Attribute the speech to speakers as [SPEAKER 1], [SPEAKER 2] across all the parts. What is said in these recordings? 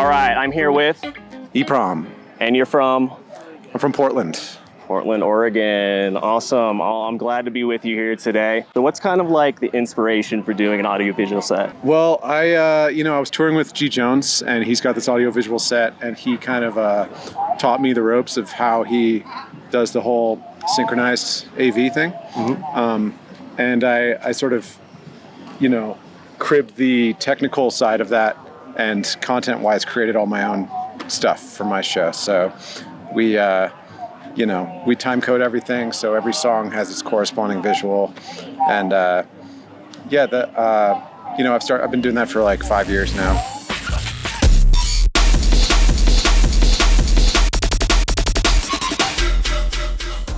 [SPEAKER 1] All right, I'm here with,
[SPEAKER 2] Eprom.
[SPEAKER 1] and you're from?
[SPEAKER 2] I'm from Portland.
[SPEAKER 1] Portland, Oregon. Awesome. I'm glad to be with you here today. So what's kind of like the inspiration for doing an audiovisual set?
[SPEAKER 2] Well, I was touring with G. Jones, and he's got this audiovisual set, and he kind of taught me the ropes of how he does the whole synchronized AV thing. Mm-hmm. And I sort of, cribbed the technical side of that, and content-wise created all my own stuff for my show. So we time code everything, so every song has its corresponding visual, and I've been doing that for like 5 years now.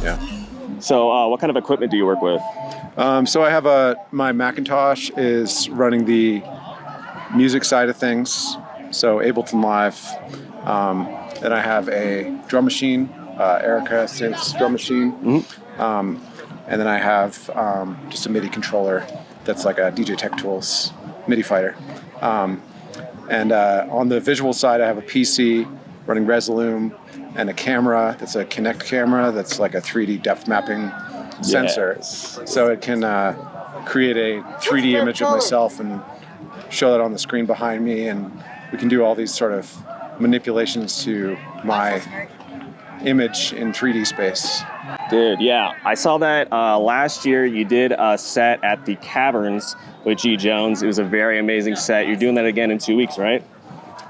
[SPEAKER 2] Yeah.
[SPEAKER 1] So what kind of equipment do you work with?
[SPEAKER 2] So I have my Macintosh is running the music side of things, so Ableton Live. Then I have a drum machine, Erica Synth's drum machine. Mm-hmm. And then I have just a MIDI controller that's like a DJ Tech Tools MIDI fighter. And on the visual side, I have a PC running Resolume and a camera that's a Kinect camera that's like a 3D depth mapping sensor.
[SPEAKER 1] Yes.
[SPEAKER 2] So it can create a 3D image of myself and show that on the screen behind me, and we can do all these sort of manipulations to my image in 3D space.
[SPEAKER 1] Dude, yeah. I saw that last year you did a set at the Caverns with G. Jones. It was a very amazing set. You're doing that again in 2 weeks, right?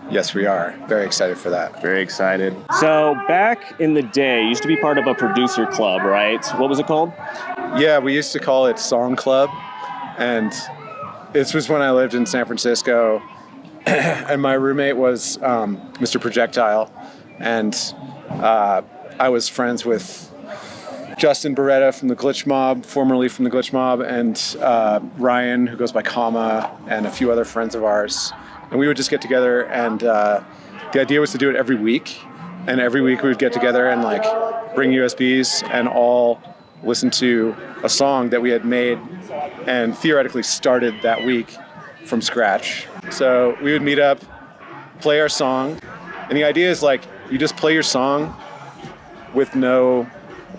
[SPEAKER 2] Yes, we are. Very excited for that.
[SPEAKER 1] Very excited. So back in the day, you used to be part of a producer club, right? What was it called?
[SPEAKER 2] Yeah, we used to call it Song Club. And this was when I lived in San Francisco. And my roommate was Mr. Projectile. And I was friends with Justin Beretta from the Glitch Mob, formerly from the Glitch Mob, and Ryan, who goes by Comma, and a few other friends of ours. And we would just get together, and the idea was to do it every week. And every week we would get together and like bring USBs and all listen to a song that we had made and theoretically started that week from scratch. So we would meet up, play our song, and the idea is like you just play your song with no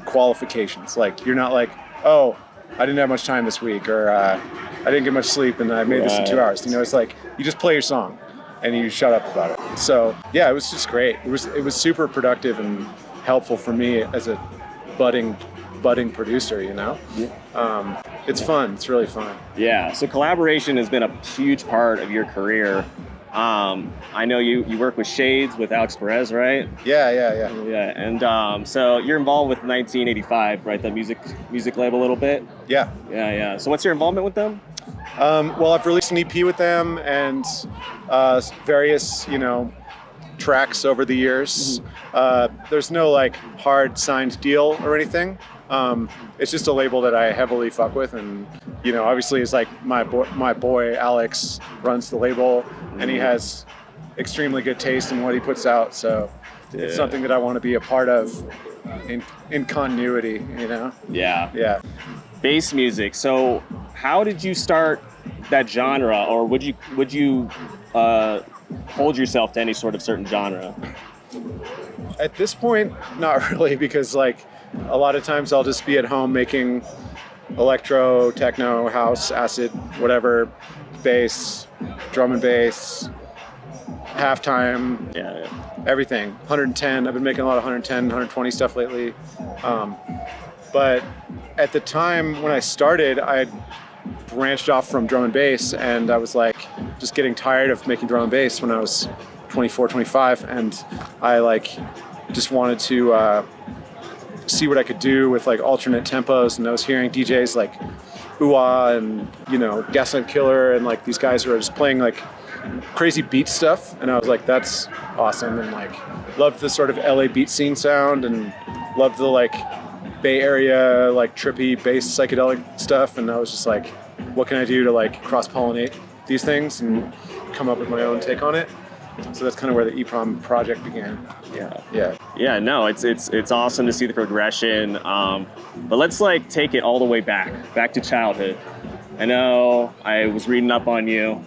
[SPEAKER 2] qualifications. Like you're not like, oh, I didn't have much time this week, or I didn't get much sleep and I made this in 2 hours. It's like you just play your song and you shut up about it. So yeah, it was just great. It was super productive and helpful for me as a budding producer. It's fun. It's really fun.
[SPEAKER 1] Yeah. So collaboration has been a huge part of your career. I know you work with Shades with Alex Perez, right?
[SPEAKER 2] Yeah.
[SPEAKER 1] Yeah, and so you're involved with 1985, right? The music label a little bit.
[SPEAKER 2] Yeah.
[SPEAKER 1] So what's your involvement with them?
[SPEAKER 2] Well, I've released an EP with them and various, tracks over the years. There's no like hard signed deal or anything. It's just a label that I heavily fuck with, and obviously it's like my boy Alex runs the label, and he has extremely good taste in what he puts out. So it's something that I want to be a part of in continuity.
[SPEAKER 1] Yeah. Bass music. So how did you start that genre, or would you hold yourself to any sort of certain genre?
[SPEAKER 2] At this point, not really, because like a lot of times I'll just be at home making electro, techno, house, acid, whatever, bass, drum and bass, halftime, everything. 110. I've been making a lot of 110, 120 stuff lately. But at the time when I started, I branched off from drum and bass, and I was like just getting tired of making drum and bass when I was 24, 25, and I like just wanted to see what I could do with like alternate tempos, and I was hearing DJs like Ooh-Ah and Gaslight Killer and like these guys who are just playing like crazy beat stuff, and I was like, that's awesome, and like loved the sort of LA beat scene sound and loved the like Bay Area like trippy bass psychedelic stuff, and I was just like, what can I do to like cross-pollinate these things and come up with my own take on it? So that's kind of where the Eprom project began. Yeah. No, it's awesome to see the progression. But let's like take it all the way back to childhood. I know I was reading up on you.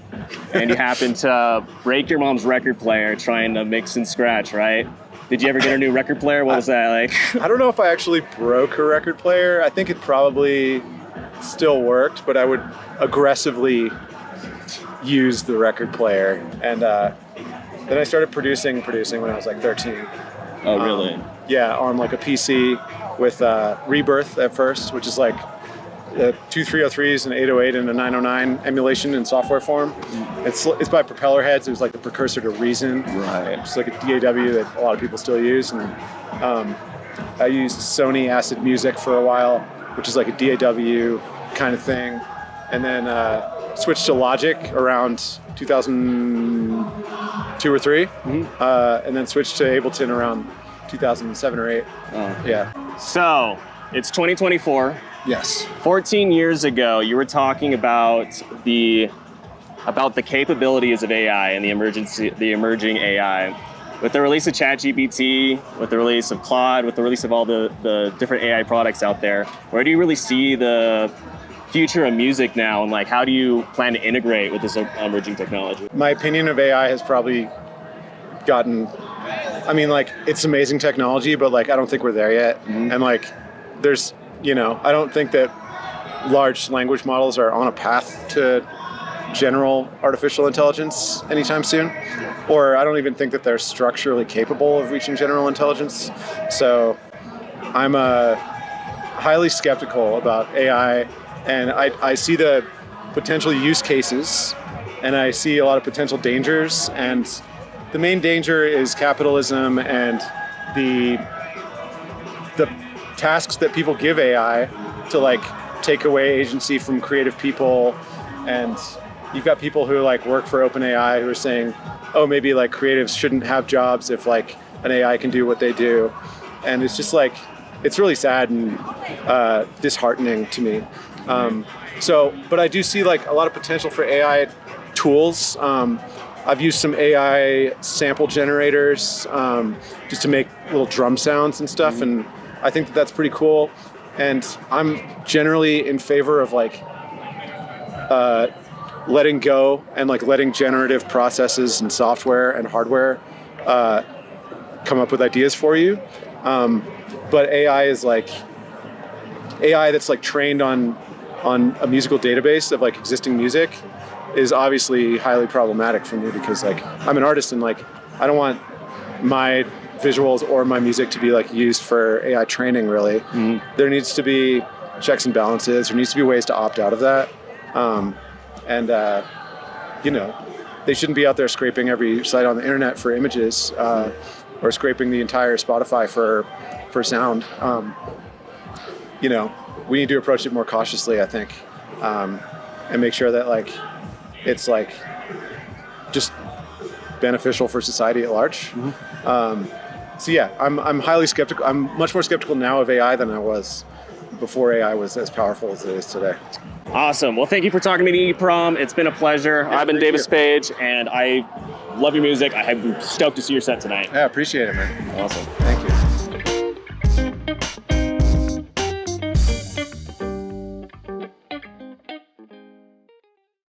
[SPEAKER 1] and you happened to break your mom's record player trying to mix and scratch, right? Did you ever get a new record player? What was that like?
[SPEAKER 2] I don't know if I actually broke her record player. I think it probably still worked, but I would aggressively use the record player. And then I started producing when I was like 13.
[SPEAKER 1] Oh, really?
[SPEAKER 2] Yeah, on like a PC with Rebirth at first, which is like two 303s, an 808, and a 909 emulation in software form. It's by Propeller Heads. It was like the precursor to Reason.
[SPEAKER 1] Right.
[SPEAKER 2] It's like a DAW that a lot of people still use. And I used Sony Acid Music for a while, which is like a DAW kind of thing. And then switched to Logic around 2002 or 3. And then switched to Ableton around 2007 or 8.
[SPEAKER 1] Oh.
[SPEAKER 2] Yeah.
[SPEAKER 1] So, it's 2024.
[SPEAKER 2] Yes.
[SPEAKER 1] 14 years ago, you were talking about the capabilities of AI and the emerging AI. With the release of ChatGPT, with the release of Claude, with the release of all the different AI products out there, where do you really see the future of music now, and like how do you plan to integrate with this emerging technology?
[SPEAKER 2] My opinion of AI has probably gotten, I mean, like, it's amazing technology, but like I don't think we're there yet. And like there's, I don't think that large language models are on a path to general artificial intelligence anytime soon, or I don't even think that they're structurally capable of reaching general intelligence. So I'm highly skeptical about AI, and I see the potential use cases, and I see a lot of potential dangers, and the main danger is capitalism and the tasks that people give AI to like take away agency from creative people. And you've got people who like work for OpenAI who are saying, oh, maybe like creatives shouldn't have jobs if like an AI can do what they do. And it's just like, it's really sad and disheartening to me. But I do see like a lot of potential for AI tools. I've used some AI sample generators just to make little drum sounds and stuff, and I think that's pretty cool. And I'm generally in favor of like letting go and like letting generative processes and software and hardware come up with ideas for you. But AI is like AI that's like trained on a musical database of like existing music is obviously highly problematic for me, because like I'm an artist and like I don't want my visuals or my music to be like used for AI training, really. There needs to be checks and balances. There needs to be ways to opt out of that. They shouldn't be out there scraping every site on the internet for images or scraping the entire Spotify for sound. We need to approach it more cautiously, I think, and make sure that like it's like just beneficial for society at large. So yeah, I'm highly skeptical. I'm much more skeptical now of AI than I was before AI was as powerful as it is today.
[SPEAKER 1] Awesome. Well, thank you for talking to me, Eprom. It's been a pleasure.
[SPEAKER 2] Yeah,
[SPEAKER 1] I've been Davis Page, and I love your music. I'm stoked to see your set tonight.
[SPEAKER 2] Yeah, appreciate it, man.
[SPEAKER 1] Awesome.
[SPEAKER 2] Thank you.